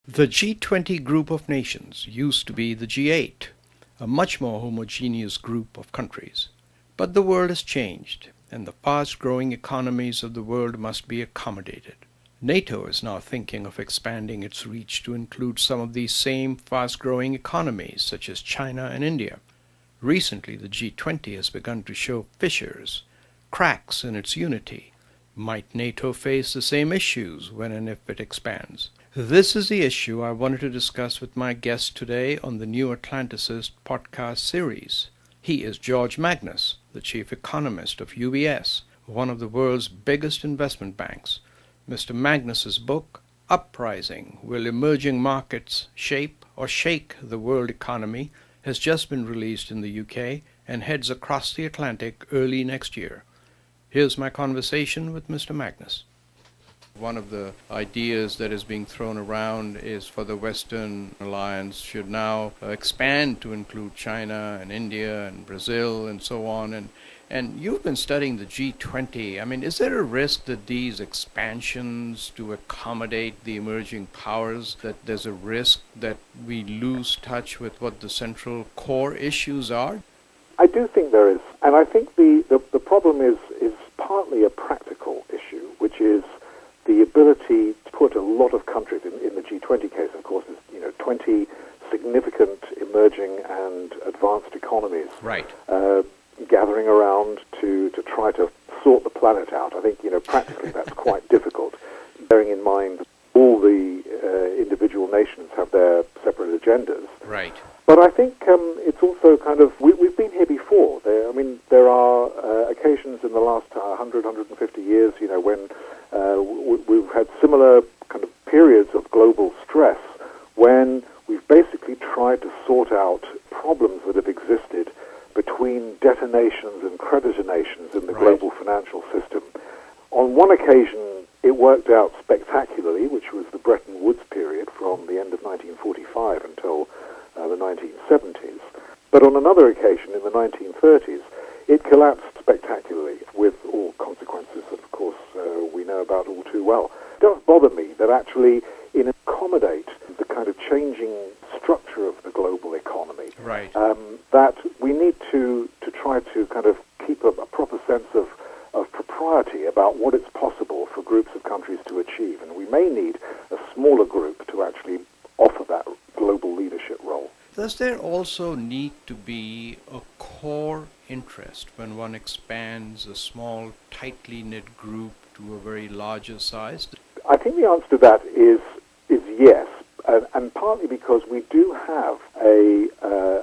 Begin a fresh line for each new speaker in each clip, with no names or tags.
The G20 group of nations used to be the G8, a much more homogeneous group of countries. But the world has changed, and the fast-growing economies of the world must be accommodated. NATO is now thinking of expanding its reach to include some of these same fast-growing economies, such as China and India. Recently, the G20 has begun to show fissures, cracks in its unity. Might NATO face the same issues when and if it expands? This is the issue I wanted to discuss with my guest today on the new Atlanticist podcast series. He is George Magnus, the chief economist of UBS, one of the world's biggest investment banks. Mr. Magnus's book, Uprising: Will Emerging Markets Shape or Shake the World Economy, has just been released in the UK and heads across the Atlantic early next year. Here's my conversation with Mr. Magnus. One of the ideas that is being thrown around is for the Western alliance should now expand to include China and India and Brazil and so on. And you've been studying the G20. I mean, is there a risk that these expansions to accommodate the emerging powers, that there's a risk that we lose touch with what the central core issues are?
I do think there is. And I think the problem is partly a practical issue, which is the ability to put a lot of countries, in the G20 case, of course, is 20 significant emerging and advanced economies,
right,
gathering around to try to sort the planet out. I think practically that's quite difficult, bearing in mind all the individual nations have their separate agendas.
Right.
But I think it's also kind of, we've been here before. There are occasions in the last 100, 150 years, when we've had similar kind of periods of global stress when we've basically tried to sort out problems that have existed between debtor nations and creditor nations in the global financial system. On one occasion, it worked out spectacularly, which was the Bretton Woods period from the end of 1945 until the 1970s. But on another occasion, in the 1930s, it collapsed spectacularly with all consequences that, of course, we know about all too well. It does bother me that actually, in accommodate the kind of changing structure of the global economy, that we need to try to kind of keep a proper sense of propriety about what it's possible for groups of countries to achieve. And we may need a smaller group to actually offer that global leadership role.
Does there also need to be a core interest when one expands a small, tightly knit group to a very larger size?
I think the answer to that is yes, and partly because we do have a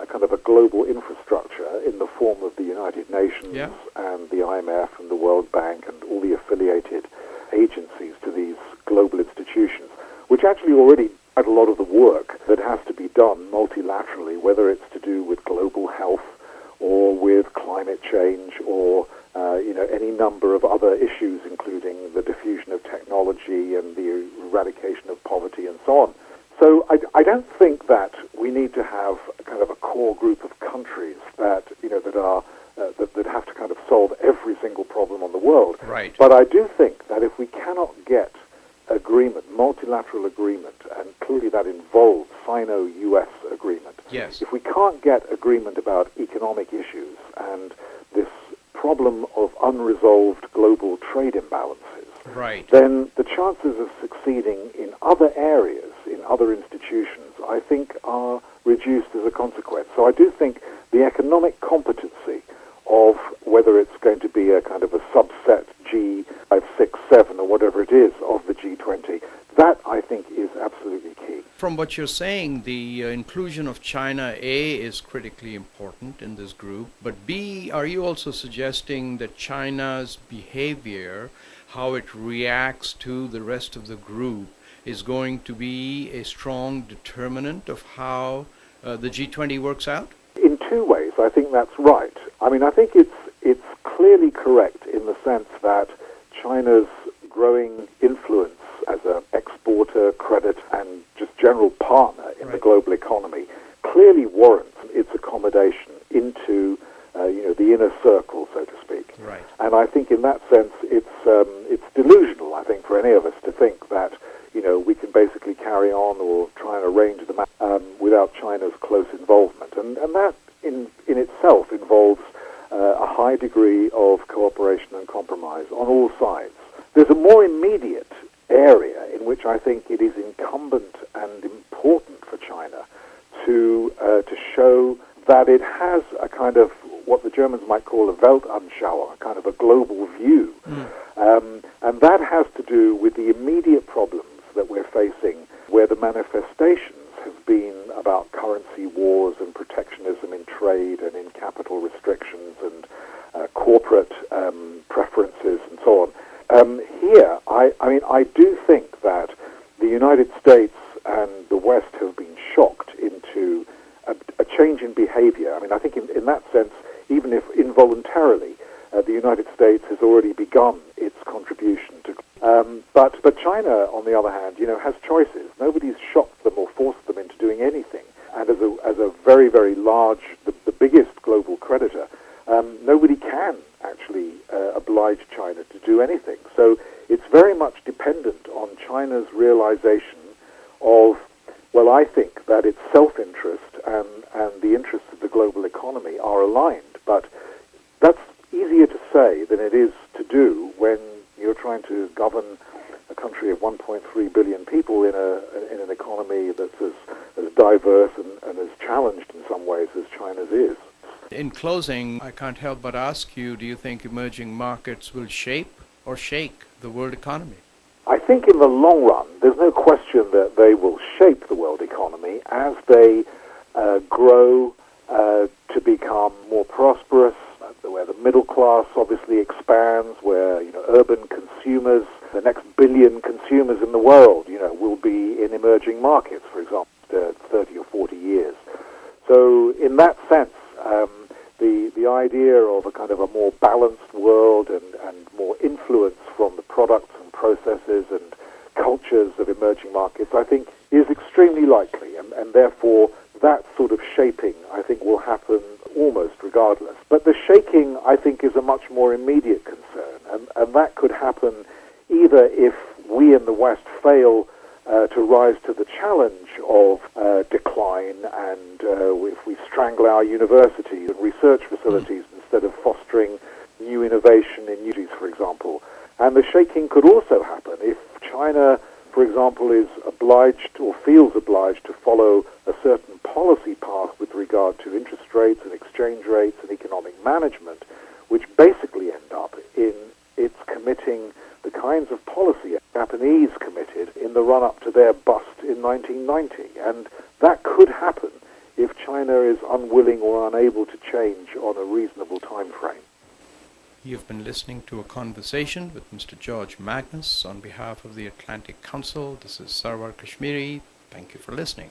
kind of a global infrastructure in the form of the United Nations and the IMF and the World Bank and all the affiliated agencies to these global institutions, which actually already had a lot of the work that has to be done multilaterally, whether it's to do with global health or with climate change or any number of other issues, including the diffusion of technology and the eradication of poverty and so on. So I don't think that we need to have kind of a core group of countries that that have to kind of solve every single problem on the world.
Right.
But I do think that if we cannot get agreement, multilateral agreement, and clearly that involves Sino-US agreement.
Yes.
If we can't get agreement about economic issues and this problem of unresolved global trade imbalances, then the chances of succeeding in other areas, in other institutions, I think are reduced as a consequence. So I do think the economic competency of whether it's going to be a kind of a subset G5, 6, 7 or whatever it is of the G20, that I think is absolutely key.
From what you're saying, the inclusion of China, A, is critically important in this group, but B, are you also suggesting that China's behavior, how it reacts to the rest of the group, is going to be a strong determinant of how the G20 works out?
In two ways, I think that's right. I mean, I think it's clearly correct in the sense that China's growing influence as an exporter, credit, and just general partner in the global economy clearly warrants its accommodation into the inner circle, so to speak.
Right.
And I think in that sense, it's delusional, I think, for any of us to think that we can basically carry on or try and arrange the match without China's close involvement. And that in itself involves a high degree of cooperation and compromise on all sides. There's a more immediate area in which I think it is incumbent and important for China to show that it has a kind of what the Germans might call a Weltanschauung, a kind of a global view. And that has to do with the immediate problems that we're facing, where the manifestations have been about currency wars and protectionism in trade and in capital restrictions and corporate preferences and so on. Here, I do think that the United States and the West have been shocked into a change in behavior. I mean, I think in that sense, even if involuntarily, the United States has already begun its contribution to. But China, on the other hand, has choices. Nobody's shocked them or forced them into doing anything. And as a very, very large, the biggest global creditor, nobody can actually oblige China to do anything. So it's very much dependent on China's realization of, well, I think that its self-interest and the interests of the global economy are aligned. But that's easier to say than it is to do when you're trying to govern a country of 1.3 billion people in an economy that's as diverse and as challenged in some ways as China's is.
In closing, I can't help but ask you, do you think emerging markets will shape or shake the world economy?
I think in the long run, there's no question that they will shape the world economy as they grow to become more prosperous, where the middle class obviously expands, where urban consumers, the next billion consumers in the world, will be in emerging markets, for example, 30 or 40 years. So in that sense, the idea of a kind of a more balanced world and more influence from the products and processes and cultures of emerging markets, I think, is extremely likely, and therefore that sort of shaping, I think, will happen almost regardless. But the shaking, I think, is a much more immediate concern, and that could happen either if we in the West fail to rise to the challenge of decline, and if we strangle our universities and research facilities instead of fostering new innovation in new cities, for example. And the shaking could also happen if China, for example, is obliged or feels obliged to follow a certain policy path with regard to interest rates and exchange rates and economic management, which basically end up in its committing the kinds of policy Japanese committed in the run-up to their bust in 1990. And that could happen if China is unwilling or unable to change on a reasonable time frame.
You've been listening to a conversation with Mr. George Magnus on behalf of the Atlantic Council. This is Sarwar Kashmeri. Thank you for listening.